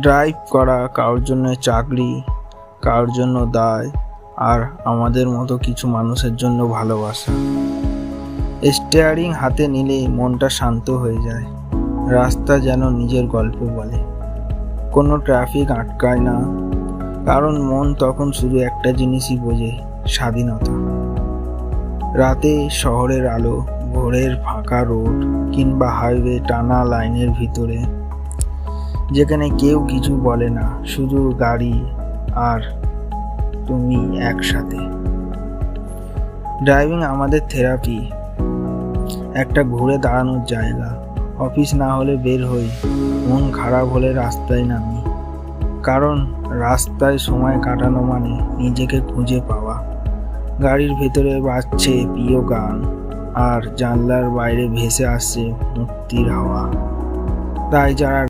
Drive করা কারোর জন্য চাকরি, কারোর জন্য দায়, আর আমাদের মতো কিছু মানুষের জন্য ভালোবাসা। স্টিয়ারিং হাতে নিলেই মনটা শান্ত হয়ে যায়। রাস্তা যেন নিজের গল্প বলে। কোনো ট্রাফিক আটকায় না, কারণ মন তখন শুধু একটা জিনিসই বোঝে, স্বাধীনতা। রাতে শহরের আলো, ভোরের ফাঁকা রোড, কিংবা হাইওয়ে টানা লাইনের ভিতরে, যেখানে কেউ কিছু বলে না, শুধু গাড়ি আর তুমি একসাথে। ড্রাইভিং আমাদের থেরাপি, একটা ঘুরে দাঁড়ানোর জায়গা। অফিস না হলে বের হই, মন খারাপ হলে রাস্তায় নামি, কারণ রাস্তায় সময় কাটানো মানে নিজেকে খুঁজে পাওয়া। গাড়ির ভেতরে বাজছে প্রিয় গান, আর জানলার বাইরে ভেসে আসছে মুক্তির হাওয়া। তাই যারা